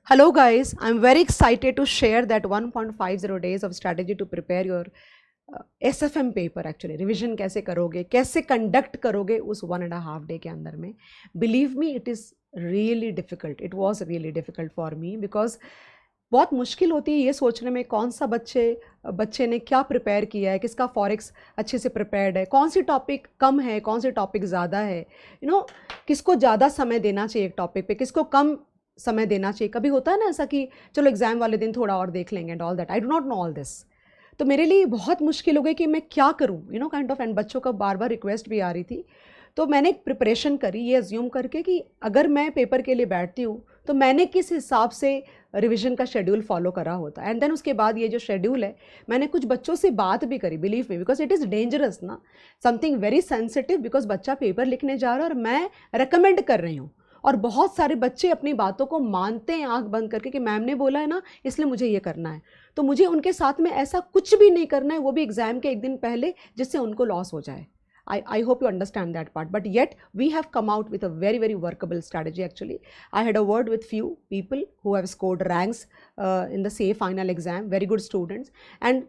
Hello guys, I'm very excited to share that 1.50 days of strategy to prepare your SFM paper actually revision कैसे करोगे, कैसे conduct करोगे उस 1.5 day के अंदर में. Believe me it is really difficult, it was really difficult for me because बहुत मुश्किल होती है ये सोचने में कौन सा बच्चे ने क्या प्रिपेयर किया है, किसका फॉरेक्स अच्छे से प्रिपेयर्ड है, कौन सी टॉपिक कम है, कौन सी टॉपिक ज़्यादा है, किसको ज़्यादा समय देना चाहिए एक टॉपिक पे, किसको कम समय देना चाहिए. कभी होता है ना ऐसा कि चलो एग्ज़ाम वाले दिन थोड़ा और देख लेंगे and all that. I do not know all this. तो मेरे लिए बहुत मुश्किल हो गई कि मैं क्या करूँ, काइंड ऑफ. एंड बच्चों का बार बार रिक्वेस्ट भी आ रही थी. तो मैंने एक प्रिपरेशन करी ये अज्यूम करके कि अगर मैं पेपर के लिए बैठती हूँ तो मैंने किस हिसाब से रिवीजन का शेड्यूल फॉलो करा होता. एंड देन उसके बाद ये जो शेड्यूल है, मैंने कुछ बच्चों से बात भी करी. Believe me, because it is dangerous ना, समथिंग वेरी सेंसिटिव, बिकॉज बच्चा पेपर लिखने जा रहा है और मैं रिकमेंड कर रही हूँ. और बहुत सारे बच्चे अपनी बातों को मानते हैं आंख बंद करके कि मैम ने बोला है ना इसलिए मुझे ये करना है. तो मुझे उनके साथ में ऐसा कुछ भी नहीं करना है, वो भी एग्जाम के एक दिन पहले, जिससे उनको लॉस हो जाए. I hope you understand that part. But yet we have come out with a very, very workable strategy actually. I had a word with few people who have scored ranks in the SAE final exam, very good students, and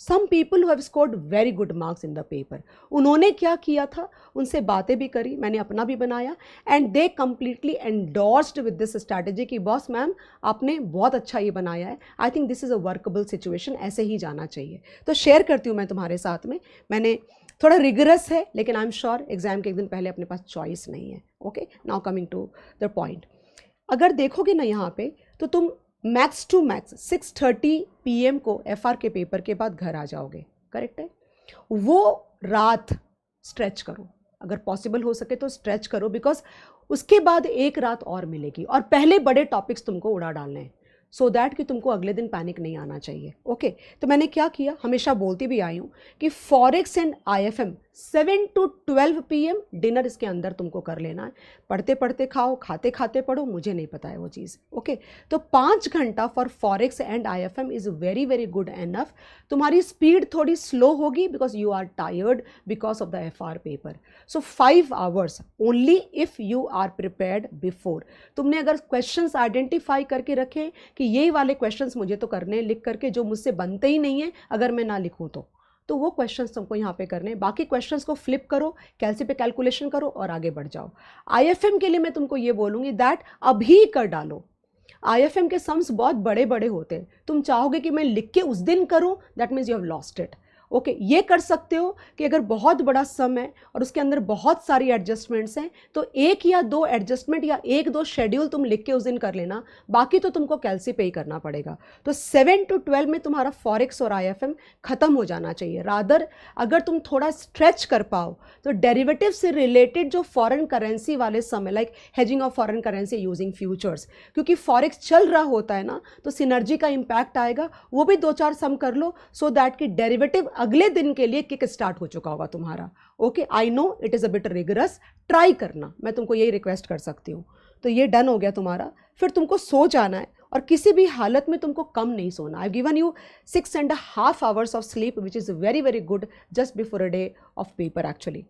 some people who have scored very good marks in the paper. उन्होंने क्या किया था, उनसे बातें भी करी, मैंने अपना भी बनाया, and they completely endorsed with this strategy कि बॉस मैम आपने बहुत अच्छा ये बनाया है. I think this is a workable situation, ऐसे ही जाना चाहिए. तो शेयर करती हूँ मैं तुम्हारे साथ में. मैंने थोड़ा रिगरस है लेकिन आई एम श्योर एग्जाम के एक दिन पहले अपने पास चॉइस नहीं है. Okay, now coming to the point. अगर देखोगे ना यहाँ पे तो तुम मैक्स टू मैक्स 6:30 PM को FR के पेपर के बाद घर आ जाओगे. करेक्ट है. वो रात स्ट्रेच करो, अगर पॉसिबल हो सके तो स्ट्रेच करो, बिकॉज उसके बाद एक रात और मिलेगी और पहले बड़े टॉपिक्स तुमको उड़ा डालने हैं, सो दैट कि तुमको अगले दिन पैनिक नहीं आना चाहिए. ओके, तो मैंने क्या किया, हमेशा बोलती भी आई हूँ कि forex and IFM 7 to 12 PM dinner इसके अंदर तुमको कर लेना है. पढ़ते पढ़ते खाओ, खाते खाते पढ़ो, मुझे नहीं पता है वो चीज़. ओके, तो 5 घंटा for forex and IFM is very very good enough. तुम्हारी स्पीड थोड़ी स्लो होगी because you are tired because of the FR paper. So 5 hours only if you are prepared before. तुमने अगर क्वेश्चंस आइडेंटिफाई करके रखे कि ये वाले क्वेश्चंस मुझे तो करने लिख करके, जो मुझसे बनते ही नहीं है अगर मैं ना लिखूं तो वो क्वेश्चंस तुमको यहाँ पे करने. बाकी क्वेश्चंस को फ्लिप करो, कैलसी पे कैलकुलेशन करो और आगे बढ़ जाओ. IFM के लिए मैं तुमको ये बोलूँगी दैट अभी कर डालो. IFM के सम्स बहुत बड़े बड़े होते हैं. तुम चाहोगे कि मैं लिख के उस दिन करूँ, that means you have lost it. Okay, ये कर सकते हो कि अगर बहुत बड़ा सम है और उसके अंदर बहुत सारी एडजस्टमेंट्स हैं तो 1 या 2 एडजस्टमेंट या 1-2 शेड्यूल तुम लिख के उस दिन कर लेना, बाकी तो तुमको कैलसी पे ही करना पड़ेगा. तो 7 to 12 में तुम्हारा फॉरेक्स और IFM खत्म हो जाना चाहिए. रादर अगर तुम थोड़ा स्ट्रेच कर पाओ तो डेरिवेटिव से रिलेटेड जो फॉरेन करेंसी वाले सम है, like hedging of foreign currency using futures, क्योंकि फॉरेक्स चल रहा होता है ना तो सिनर्जी का इंपैक्ट आएगा, वो भी 2-4 सम कर लो सो दैट कि डेरिवेटिव अगले दिन के लिए किक स्टार्ट हो चुका होगा तुम्हारा. Okay, I know it is a bit rigorous, try करना, मैं तुमको यही रिक्वेस्ट कर सकती हूँ. तो ये डन हो गया तुम्हारा. फिर तुमको सो जाना है और किसी भी हालत में तुमको कम नहीं सोना. I given you 6.5 hours of sleep which is very very good just before a day of paper actually.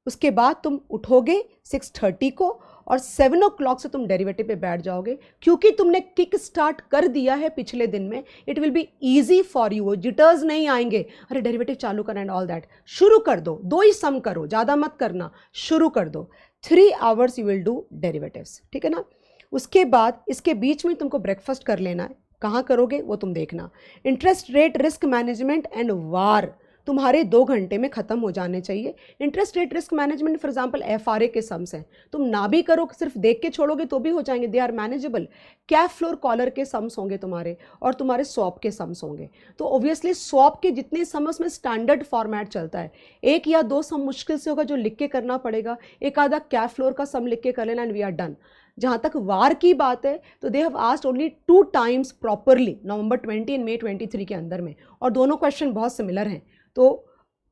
उसके बाद तुम उठोगे 6:30 को और 7 o'clock से तुम डेरिवेटिव पे बैठ जाओगे, क्योंकि तुमने किक स्टार्ट कर दिया है पिछले दिन में. It will be easy for you, jitters नहीं आएंगे, अरे डेरिवेटिव चालू करना एंड ऑल दैट. शुरू कर दो, 2 ही सम करो, ज़्यादा मत करना, शुरू कर दो. 3 hours you will do derivatives, ठीक है ना. उसके बाद इसके बीच में तुमको ब्रेकफास्ट कर लेना है. कहाँ करोगे वो तुम देखना. Interest rate risk management and वार तुम्हारे 2 घंटे में खत्म हो जाने चाहिए. Interest rate risk management for example FRA के सम्स हैं, तुम ना भी करो, सिर्फ देख के छोड़ोगे तो भी हो जाएंगे, they are manageable. Cap floor collar के सम्स होंगे तुम्हारे और तुम्हारे स्वॉप के सम्स होंगे. तो ऑब्वियसली स्वॉप के जितने सम उसमें स्टैंडर्ड फॉर्मेट चलता है. 1 या 2 सम मुश्किल से होगा जो लिख के करना पड़ेगा, एक आधा कैप फ्लोर का सम लिख के कर लेना एंड वी आर डन. जहाँ तक वार की बात है तो they have asked only 2 times properly, November 20 and May 23 के अंदर में, और दोनों क्वेश्चन बहुत सिमिलर हैं. तो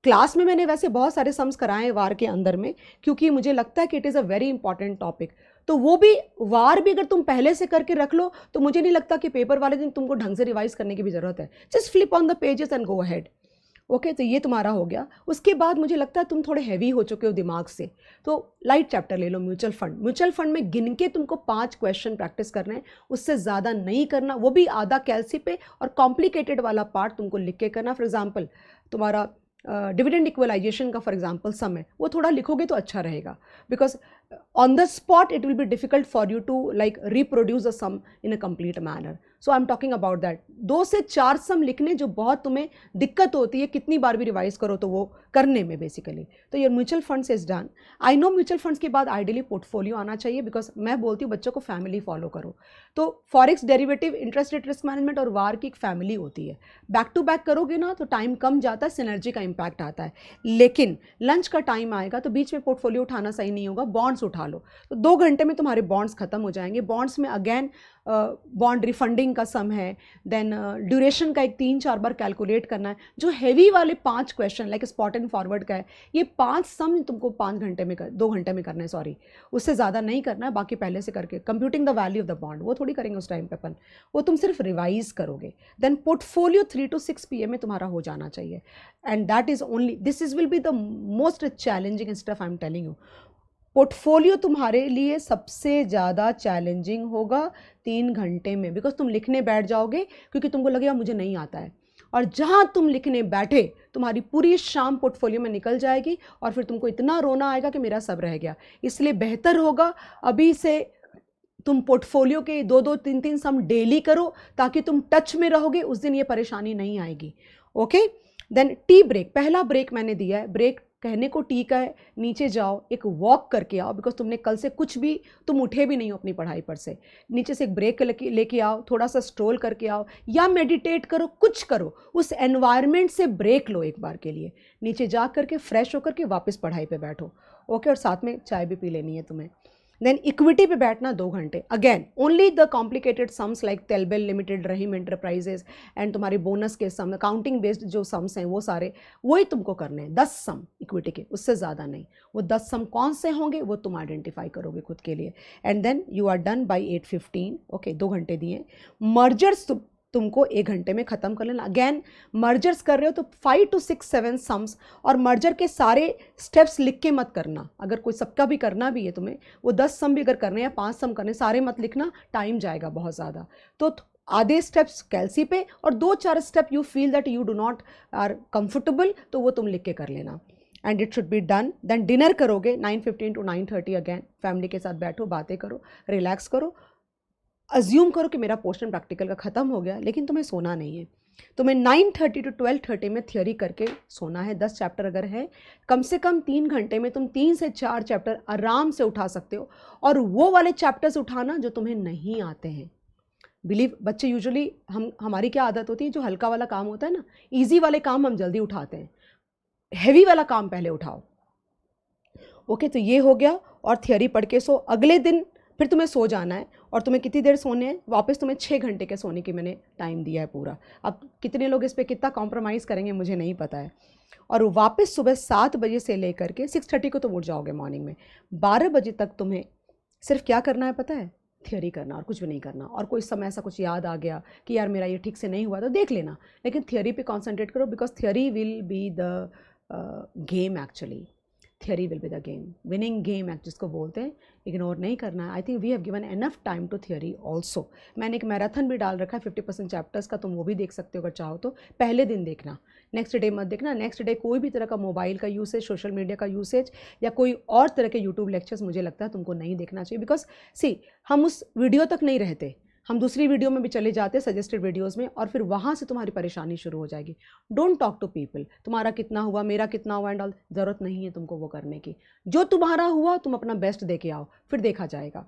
क्लास में मैंने वैसे बहुत सारे सम्स कराए हैं वार के अंदर में, क्योंकि मुझे लगता है कि it is a very important topic. तो वो भी वार भी अगर तुम पहले से करके रख लो तो मुझे नहीं लगता कि पेपर वाले दिन तुमको ढंग से रिवाइज करने की भी ज़रूरत है. Just flip on the pages and go ahead. Okay, तो ये तुम्हारा हो गया। उसके बाद मुझे लगता है तुम थोड़े हैवी हो चुके हो दिमाग से, तो लाइट चैप्टर ले लो, म्यूचुअल फंड। म्यूचुअल फंड में गिन के तुमको 5 क्वेश्चन प्रैक्टिस करने हैं, उससे ज़्यादा नहीं करना, वो भी आधा कैलसी पे, और कॉम्प्लिकेटेड वाला पार्ट तुमको लिख के करना। फॉर एग्जाम्पल तुम्हारा डिविडेंड इक्वलाइजेशन का फॉर एग्जाम्पल सम है, वो थोड़ा लिखोगे तो अच्छा रहेगा, because on the spot it will be difficult for you to like reproduce a sum in a complete manner. So I am talking about that. 2 से 4 सम लिखने जो बहुत तुम्हें दिक्कत होती है, कितनी बार भी रिवाइज करो तो वो करने में बेसिकली। तो your mutual funds is done. I know mutual funds के बाद आइडियली पोर्टफोलियो आना चाहिए, बिकॉज मैं बोलती हूँ बच्चों को फैमिली फॉलो करो। तो forex, derivative, interest rate risk management और वार की एक फैमिली होती है। बैक टू बैक करोगे ना तो टाइम कम जाता है, सिनर्जी का इंपैक्ट आता है। लेकिन लंच का टाइम आएगा तो बीच में पोर्टफोलियो उठाना सही नहीं होगा, बॉन्ड्स उठा लो, तो 2 घंटे में तुम्हारे बॉन्ड्स खत्म हो जाएंगे। बॉन्ड्स में अगेन बॉन्ड रिफंडिंग का सम है, देन ड्यूरेशन का एक 3-4 बार कैलकुलेट करना है। जो हैवी वाले 5 question like spot and forward का है, ये 5 सम तुमको 5 घंटे में 2 घंटे में करना है, सॉरी, उससे ज़्यादा नहीं करना है। बाकी पहले से करके computing the value of the bond वो थोड़ी करेंगे उस टाइम पे अपन, वो तुम सिर्फ रिवाइज करोगे। देन पोर्टफोलियो 3 to 6 PM में तुम्हारा हो जाना चाहिए, and that is only, this is will be the most challenging stuff I am telling you. Portfolio तुम्हारे लिए सबसे ज़्यादा चैलेंजिंग होगा 3 घंटे में, बिकॉज तुम लिखने बैठ जाओगे क्योंकि तुमको लगेगा मुझे नहीं आता है, और जहाँ तुम लिखने बैठे तुम्हारी पूरी शाम पोर्टफोलियो में निकल जाएगी, और फिर तुमको इतना रोना आएगा कि मेरा सब रह गया। इसलिए बेहतर होगा अभी से तुम पोर्टफोलियो के 2-2, 3-3 सम डेली करो, ताकि तुम टच में रहोगे, उस दिन ये परेशानी नहीं आएगी। ओके, देन टी ब्रेक, पहला ब्रेक मैंने दिया है। ब्रेक कहने को टी का है, नीचे जाओ, एक वॉक करके आओ, बिकॉज तुमने कल से कुछ भी, तुम उठे भी नहीं हो अपनी पढ़ाई पर से। नीचे से एक ब्रेक लेके आओ, थोड़ा सा स्ट्रोल करके आओ, या मेडिटेट करो, कुछ करो, उस एनवायरनमेंट से ब्रेक लो एक बार के लिए। नीचे जा करके फ्रेश होकर के वापस पढ़ाई पे बैठो। ओके, और साथ में चाय भी पी लेनी है तुम्हें। देन इक्विटी पे बैठना 2 घंटे, again only the complicated sums like तेलबेल लिमिटेड, रहीम एंटरप्राइजेज एंड तुम्हारे बोनस के सम, अकाउंटिंग बेस्ड जो सम्स हैं वो सारे वही तुमको करने हैं। 10 सम इक्विटी के, उससे ज़्यादा नहीं। वो 10 सम कौन से होंगे वो तुम आइडेंटिफाई करोगे खुद के लिए, and then you are done by 8:15। Okay, 2 घंटे दिए। मर्जर्स तुमको 1 घंटे में ख़त्म कर लेना। अगेन मर्जर्स कर रहे हो तो 5 to 6, 7 सम्स, और मर्जर के सारे स्टेप्स लिख के मत करना। अगर कोई सबका भी करना भी है तुम्हें, वो 10 सम भी अगर करने हैं, 5 सम करने, सारे मत लिखना, टाइम जाएगा बहुत ज़्यादा। तो आधे स्टेप्स कैलसी पे, और 2-4 step you feel that you do not are comfortable, तो वो तुम लिख के कर लेना, and it should be done. Then dinner करोगे 9:15 to 9:30, अगेन फैमिली के साथ बैठो, बातें करो, रिलैक्स करो। अज्यूम करो कि मेरा पोर्शन प्रैक्टिकल का ख़त्म हो गया, लेकिन तुम्हें सोना नहीं है। तुम्हें 9:30 to 12:30 में थियोरी करके सोना है। 10 चैप्टर अगर है, कम से कम 3 घंटे में तुम 3 से 4 चैप्टर आराम से उठा सकते हो, और वो वाले चैप्टर्स उठाना जो तुम्हें नहीं आते हैं। बिलीव, बच्चे यूजुअली हमारी क्या आदत होती है, जो हल्का वाला काम होता है ना, ईजी वाले काम हम जल्दी उठाते हैं, हैवी वाला काम पहले उठाओ। ओके, तो ये हो गया, और थियोरी पढ़ के सो। अगले दिन फिर तुम्हें सो जाना है, और तुम्हें कितनी देर सोने हैं, वापस तुम्हें 6 घंटे के सोने की मैंने टाइम दिया है पूरा। अब कितने लोग इस पर कितना कॉम्प्रोमाइज़ करेंगे मुझे नहीं पता है। और वापस सुबह 7 बजे से लेकर के 6:30 को तुम उठ जाओगे मॉर्निंग में, 12 बजे तक तुम्हें सिर्फ क्या करना है पता है, थियोरी करना, और कुछ भी नहीं करना। और कोई समय ऐसा कुछ याद आ गया कि यार मेरा ये ठीक से नहीं हुआ तो देख लेना, लेकिन थियोरी पे कॉन्सेंट्रेट करो, because theory will be the game actually. Theory will be the game, winning game act जिसको बोलते हैं, इग्नोर नहीं करना है। I think we have given enough time to theory also. मैंने एक मैराथन भी डाल रखा है 50% चैप्टर्स का, तुम वो भी देख सकते हो अगर चाहो तो। पहले दिन देखना, नेक्स्ट डे मत देखना। नेक्स्ट डे कोई भी तरह का मोबाइल का यूसेज, सोशल मीडिया का यूसेज, या कोई और तरह के यूट्यूब लेक्चर्स मुझे लगता है तुमको नहीं देखना चाहिए, बिकॉज सी हम उस वीडियो तक नहीं रहते, हम दूसरी वीडियो में भी चले जाते हैं, सजेस्टेड वीडियोस में, और फिर वहाँ से तुम्हारी परेशानी शुरू हो जाएगी। डोंट टॉक टू पीपल, तुम्हारा कितना हुआ, मेरा कितना हुआ एंड ऑल, ज़रूरत नहीं है तुमको वो करने की। जो तुम्हारा हुआ तुम अपना बेस्ट दे के आओ, फिर देखा जाएगा।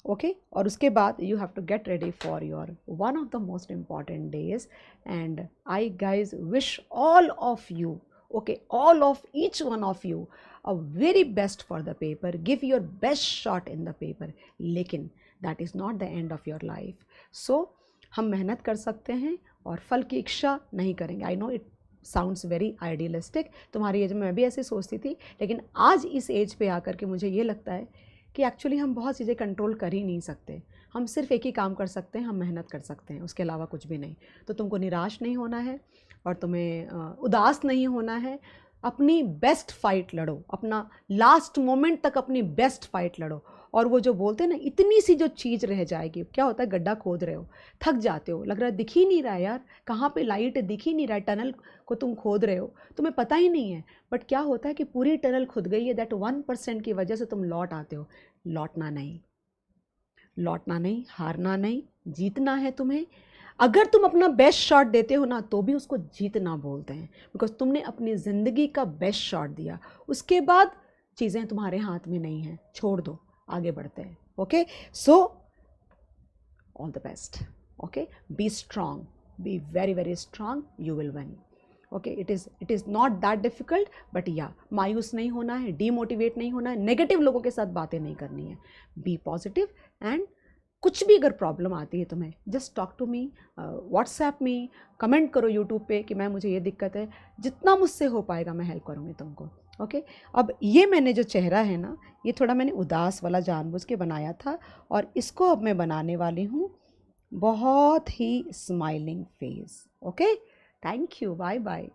ओके, और उसके बाद you have to get ready for your one of the most important days, and I guys wish all of you, okay, all of each one of you a very best for the paper. Give your best shot in the paper, लेकिन that is not the end of your life. So हम मेहनत कर सकते हैं और फल की इच्छा नहीं करेंगे। I know it sounds very idealistic, तुम्हारी एज में मैं भी ऐसे सोचती थी, लेकिन आज इस एज पे आकर के मुझे ये लगता है कि एक्चुअली हम बहुत चीज़ें कंट्रोल कर ही नहीं सकते। हम सिर्फ एक ही काम कर सकते हैं, हम मेहनत कर सकते हैं, उसके अलावा कुछ भी नहीं। तो तुमको निराश नहीं होना है और तुम्हें उदास नहीं होना है। अपनी बेस्ट फाइट लड़ो, अपना लास्ट मोमेंट तक अपनी बेस्ट फाइट लड़ो। और वो जो बोलते हैं ना, इतनी सी जो चीज़ रह जाएगी, क्या होता है, गड्ढा खोद रहे हो, थक जाते हो, लग रहा है दिख ही नहीं रहा है यार, कहाँ पे लाइट है, दिख ही नहीं रहा है, टनल को तुम खोद रहे हो, तुम्हें पता ही नहीं है। बट क्या होता है कि पूरी टनल खुद गई है, दैट 1% की वजह से तुम लौट आते हो। लौटना नहीं, लौटना नहीं, हारना नहीं, जीतना है तुम्हें। अगर तुम अपना बेस्ट शॉट देते हो ना, तो भी उसको जीतना बोलते हैं, बिकॉज तुमने अपनी ज़िंदगी का बेस्ट शॉट दिया। उसके बाद चीज़ें तुम्हारे हाथ में नहीं हैं, छोड़ दो, आगे बढ़ते हैं। Okay, so all the best. Okay, B strong, be very very strong, you will win. Okay, it is not that difficult, but या मायूस नहीं होना है, डीमोटिवेट नहीं होना है, नेगेटिव लोगों के साथ बातें नहीं करनी है, बी पॉजिटिव। एंड कुछ भी अगर प्रॉब्लम आती है तुम्हें, just talk to me, WhatsApp में कमेंट करो यूट्यूब पे कि मैम मुझे ये दिक्कत है, जितना मुझसे हो पाएगा मैं हेल्प करूँगी तुमको। ओके, अब ये मैंने जो चेहरा है ना, ये थोड़ा मैंने उदास वाला जानबूझ के बनाया था, और इसको अब मैं बनाने वाली हूँ बहुत ही smiling face. Okay, thank you, bye bye.